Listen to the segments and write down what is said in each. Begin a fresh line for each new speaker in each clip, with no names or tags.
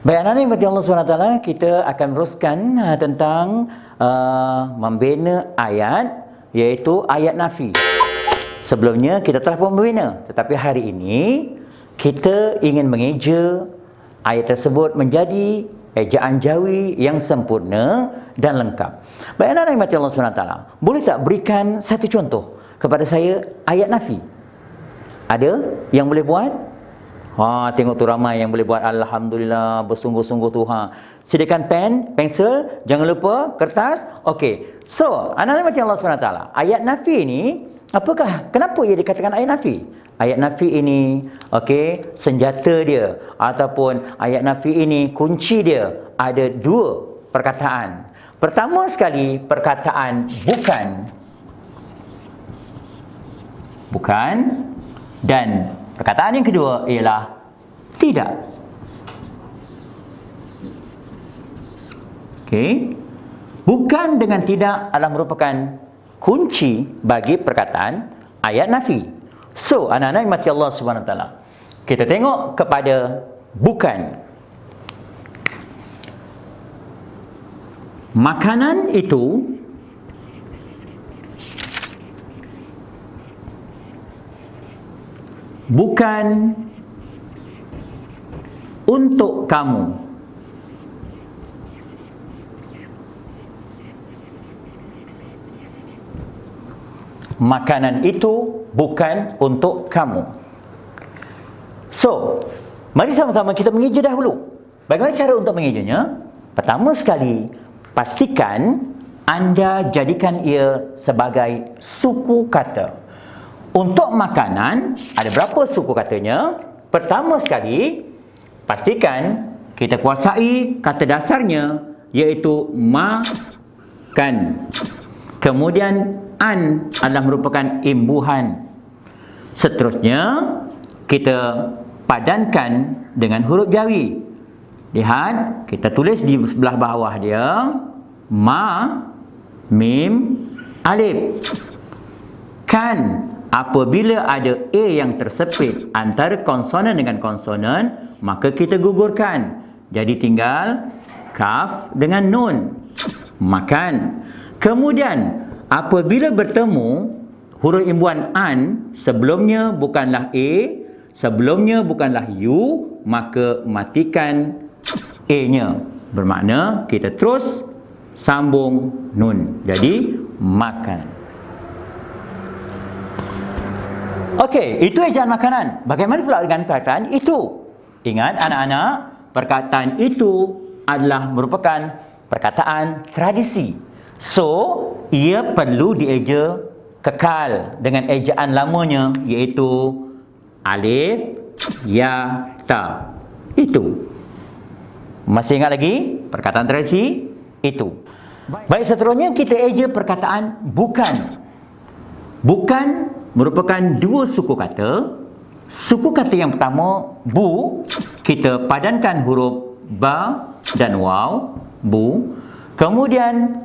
Baik, anak-anak yang dirahmati Allah SWT, kita akan teruskan tentang membina ayat, iaitu ayat nafi. Sebelumnya kita telah pun membina, tetapi hari ini kita ingin mengeja ayat tersebut menjadi ejaan jawi yang sempurna dan lengkap. Baik, anak-anak yang dirahmati Allah SWT, boleh tak berikan satu contoh kepada saya ayat nafi? Ada yang boleh buat? Tengok tu ramai yang boleh buat. Alhamdulillah, bersungguh-sungguh tu. Sediakan pen, pensel, jangan lupa kertas. Okey. So, anak-anak Allah SWT, ayat nafi ini, kenapa ia dikatakan ayat nafi? Ayat nafi ini, okey, senjata dia ataupun ayat nafi ini kunci dia ada dua perkataan. Pertama sekali, perkataan bukan. Bukan. Dan perkataan yang kedua ialah tidak. Okey. Bukan dengan tidak adalah merupakan kunci bagi perkataan ayat nafi. So, anak-anak yang mati Allah SWT, kita tengok kepada bukan. Makanan itu bukan untuk kamu. Makanan itu bukan untuk kamu. So, mari sama-sama kita mengeja dahulu. Bagaimana cara untuk mengejanya? Pertama sekali, pastikan anda jadikan ia sebagai suku kata. Untuk makanan, ada berapa suku katanya? Pertama sekali, pastikan kita kuasai kata dasarnya, iaitu makan. Kemudian, an adalah merupakan imbuhan. Seterusnya, kita padankan dengan huruf jawi. Lihat, kita tulis di sebelah bawah dia, ma, mim, alif. Kan. Apabila ada A yang tersepit antara konsonan dengan konsonan, maka kita gugurkan. Jadi tinggal kaf dengan nun. Makan. Kemudian, apabila bertemu huruf imbuhan an, sebelumnya bukanlah A, sebelumnya bukanlah U, maka matikan A-nya. Bermakna kita terus sambung nun. Jadi, makan. Okey, itu ejaan makanan. Bagaimana pula dengan perkataan itu? Ingat anak-anak, perkataan itu adalah merupakan perkataan tradisi. So, ia perlu dieja kekal dengan ejaan lamanya, iaitu alif, ya, ta. Itu. Masih ingat lagi? Perkataan tradisi itu. Baik, seterusnya kita eja perkataan bukan. Bukan merupakan dua suku kata. Suku kata yang pertama, bu, kita padankan huruf ba dan waw, bu. Kemudian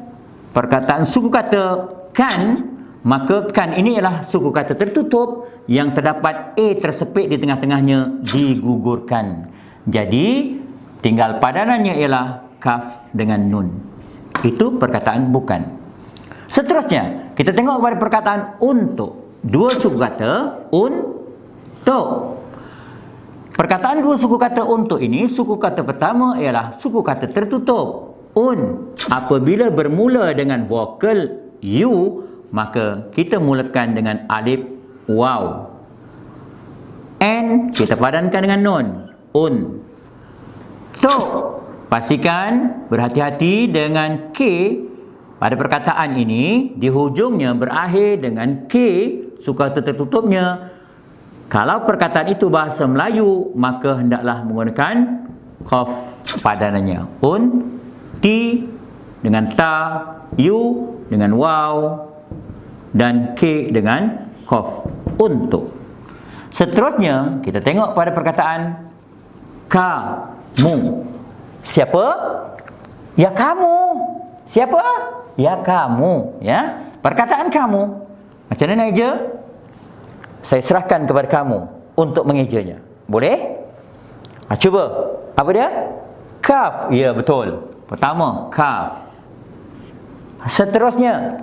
perkataan suku kata kan, maka kan ini ialah suku kata tertutup yang terdapat A tersepit di tengah-tengahnya, digugurkan. Jadi tinggal padanannya ialah kaf dengan nun. Itu perkataan bukan. Seterusnya kita tengok kepada perkataan untuk. Dua suku kata untuk. Perkataan dua suku kata untuk ini, suku kata pertama ialah suku kata tertutup, un. Apabila bermula dengan vokal u, maka kita mulakan dengan alif waw. And kita padankan dengan nun, un. To, pastikan berhati-hati dengan k pada perkataan ini, di hujungnya berakhir dengan k, suku kata tertutupnya. Kalau perkataan itu bahasa Melayu, maka hendaklah menggunakan qaf padanannya. Un, ti dengan ta, u dengan waw, dan k dengan qaf. Untuk. Seterusnya, kita tengok pada perkataan kamu. Siapa? Ya kamu. Siapa? Ya kamu. Ya. Perkataan kamu. Macam mana eja? Saya serahkan kepada kamu untuk mengejanya. Boleh? Cuba. Apa dia? Kaf. Ya, betul. Pertama, kaf. Seterusnya,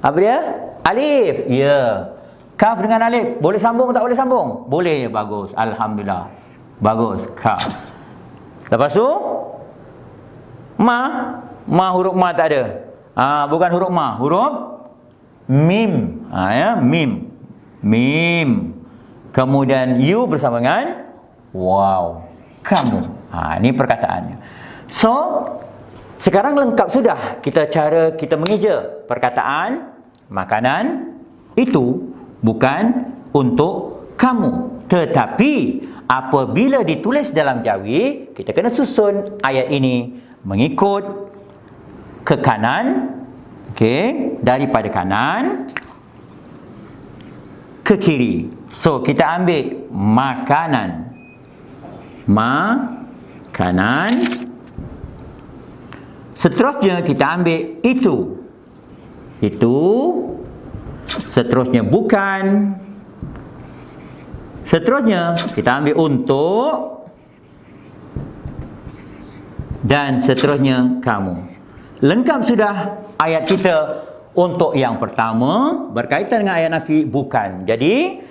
apa dia? Alif. Ya. Kaf dengan alif. Boleh sambung tak boleh sambung? Boleh. Bagus. Alhamdulillah. Bagus. Kaf. Lepas tu, ma. Ma, huruf ma tak ada. Bukan huruf ma. Huruf mim. Ya, mim. Mim. Kemudian you bersama dengan wow. Kamu. Ini perkataannya. So, sekarang lengkap sudah cara kita mengeja perkataan makanan itu bukan untuk kamu. Tetapi apabila ditulis dalam jawi, kita kena susun ayat ini mengikut ke kanan, okey, daripada kanan ke kiri. So, kita ambil makanan. Makanan. Seterusnya kita ambil itu. Itu. Seterusnya bukan. Seterusnya kita ambil untuk. Dan seterusnya kamu. Lengkap sudah ayat kita untuk yang pertama berkaitan dengan ayat nafi bukan. Jadi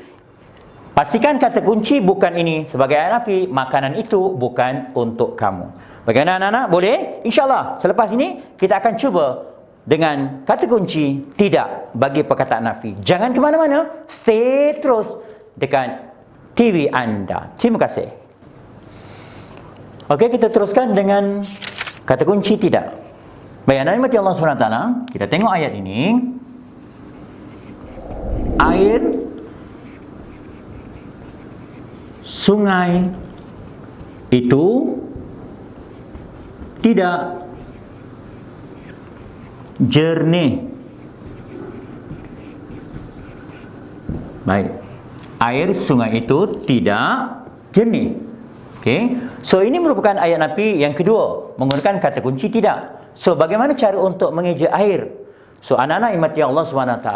pastikan kata kunci bukan ini sebagai ayat nafi, makanan itu bukan untuk kamu. Bagaimana anak-anak? Boleh? InsyaAllah selepas ini kita akan cuba dengan kata kunci tidak bagi perkataan nafi. Jangan ke mana-mana, stay terus dekat TV anda. Terima kasih. Okey, kita teruskan dengan kata kunci tidak. Baik, anak mati Allah SWT, kita tengok ayat ini. Air sungai itu tidak jernih. Baik. Air sungai itu tidak jernih. Okey. So ini merupakan ayat nafi yang kedua menggunakan kata kunci tidak. So bagaimana cara untuk mengeja air? So anak-anak imati Allah SWT,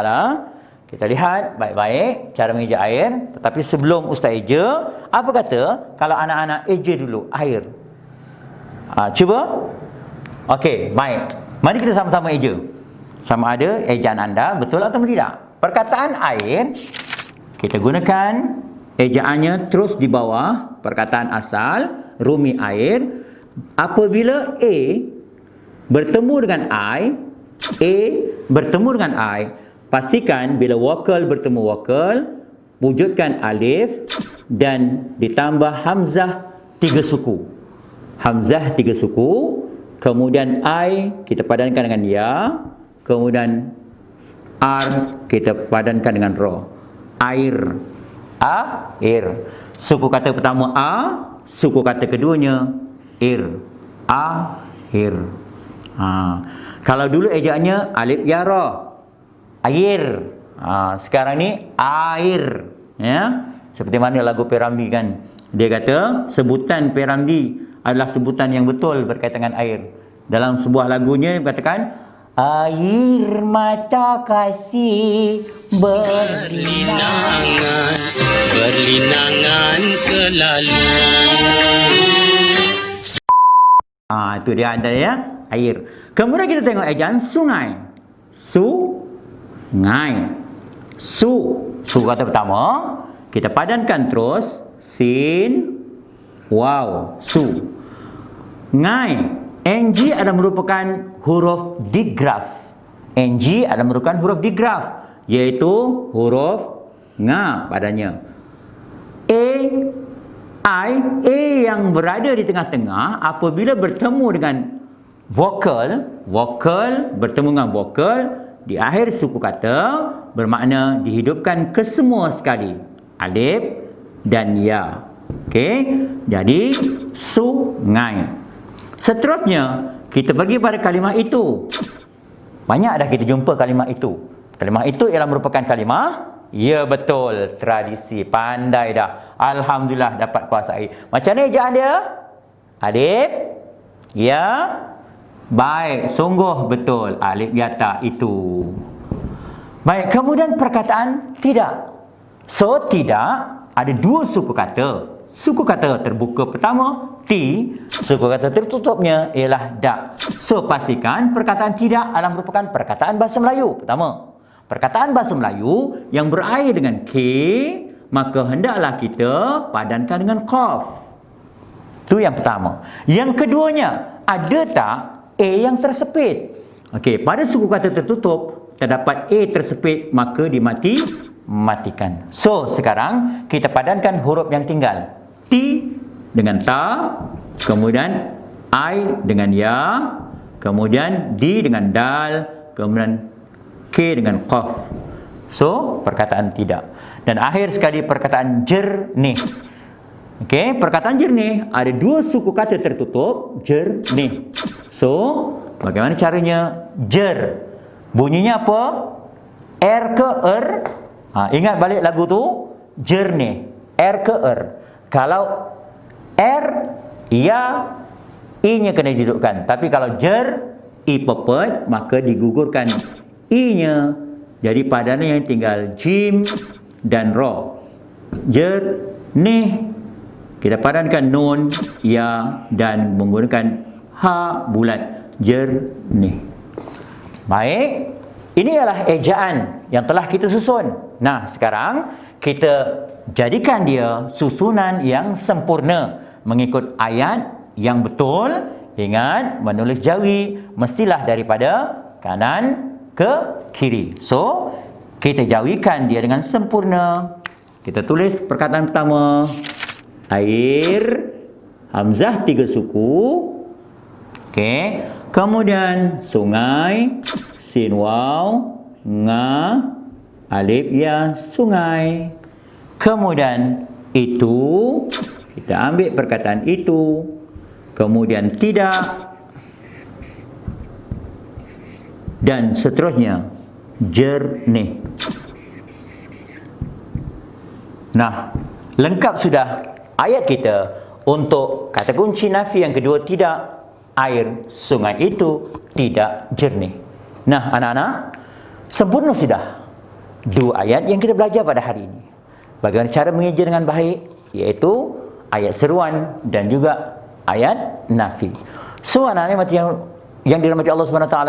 kita lihat baik-baik cara mengeja air. Tetapi sebelum Ustaz eja, apa kata kalau anak-anak eja dulu air? Cuba. Okey, baik. Mari kita sama-sama eja. Sama ada ejaan anda betul atau tidak. Perkataan air, kita gunakan ejaannya terus di bawah perkataan asal, rumi air. Apabila A bertemu dengan I, A bertemu dengan I, pastikan bila vokal bertemu vokal, wujudkan alif dan ditambah hamzah 3 suku. Hamzah 3 suku, kemudian I kita padankan dengan ya, kemudian R kita padankan dengan ro. Air. Air. Suku kata pertama A, suku kata keduanya ir. Air. Kalau dulu ejaannya alif ya ra. Air. Sekarang ni air. Ya. Seperti mana lagu P.Ramlee kan. Dia kata sebutan P.Ramlee adalah sebutan yang betul berkaitan dengan air. Dalam sebuah lagunya dia katakan air mata kasih berlinangan selalu. Itu dia ada ya, air. Kemudian kita tengok ejaan sungai. Sungai. Su kata pertama, kita padankan terus sin wow, su. Ngai. NG adalah merupakan huruf digraf. NG adalah merupakan huruf digraf, iaitu huruf nga padanya. A yang berada di tengah-tengah apabila bertemu dengan vokal bertemu dengan vokal di akhir suku kata bermakna dihidupkan kesemua sekali, alif dan ya. Okey, jadi sungai. Seterusnya, kita pergi pada kalimah itu. Banyak dah kita jumpa kalimah itu. Kalimah itu ialah merupakan kalimah, ya betul, tradisi. Pandai dah. Alhamdulillah dapat kuasai. Macam ni ejaan dia? Alif, ya, baik, sungguh betul. Alif yata itu. Baik, kemudian perkataan tidak. So, tidak ada dua suku kata. Suku kata terbuka pertama, ti, suku kata tertutupnya ialah dak. So, pastikan perkataan tidak adalah merupakan perkataan bahasa Melayu. Pertama, perkataan bahasa Melayu yang berakhir dengan K, maka hendaklah kita padankan dengan qaf. Itu yang pertama. Yang keduanya, ada tak A yang tersepit? Okey, pada suku kata tertutup, terdapat A tersepit, maka matikan. So, sekarang kita padankan huruf yang tinggal. T dengan ta, kemudian I dengan ya, kemudian D dengan dal, kemudian K dengan qaf. So, perkataan tidak. Dan akhir sekali perkataan jernih. Okey, perkataan jernih ada dua suku kata tertutup, jernih. So, bagaimana caranya? Jer. Bunyinya apa? R ke er? Ingat balik lagu tu? Jernih. R ke er. Kalau R, ya, I-nya kena didudukkan. Tapi kalau jer, I pepet, maka digugurkan I-nya. Jadi padanan yang tinggal jim dan ro. Jernih. Kita padankan nun, ya, dan menggunakan ha bulat. Jernih. Baik. Ini adalah ejaan yang telah kita susun. Nah, sekarang kita jadikan dia susunan yang sempurna mengikut ayat yang betul. Ingat, menulis Jawi mestilah daripada kanan ke kiri. So, kita jawikan dia dengan sempurna. Kita tulis perkataan pertama. Air, hamzah 3 suku. Okey. Kemudian sungai, sin waw, nga, alif ya, sungai. Kemudian itu, kita ambil perkataan itu. Kemudian tidak, dan seterusnya jernih. Nah, lengkap sudah ayat kita untuk kata kunci nafi yang kedua, tidak. Air sungai itu tidak jernih. Nah, anak-anak, sempurna sudah dua ayat yang kita belajar pada hari ini. Bagaimana cara mengeja dengan baik, iaitu ayat seruan dan juga ayat nafi. So, anak-anak yang dirahmati Allah SWT,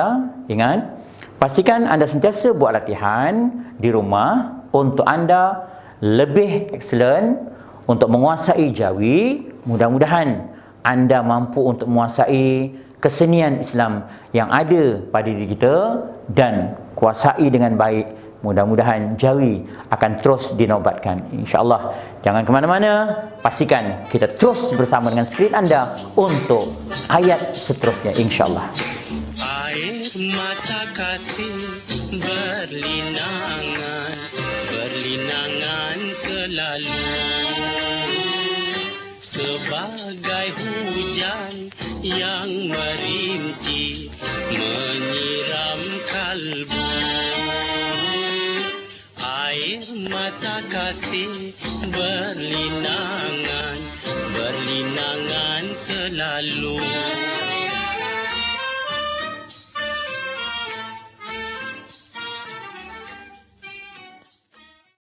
ingat, pastikan anda sentiasa buat latihan di rumah untuk anda lebih excellent untuk menguasai Jawi. Mudah-mudahan anda mampu untuk menguasai kesenian Islam yang ada pada diri kita dan kuasai dengan baik. Mudah-mudahan Jawi akan terus dinobatkan, insya-Allah. Jangan ke mana-mana, pastikan kita terus bersama dengan skrin anda untuk ayat seterusnya, insya-Allah.
Air mata kasih berlinangan selalu, sebagai hujan yang merintih menyiram kalbu. Air mata kasih berlinangan selalu.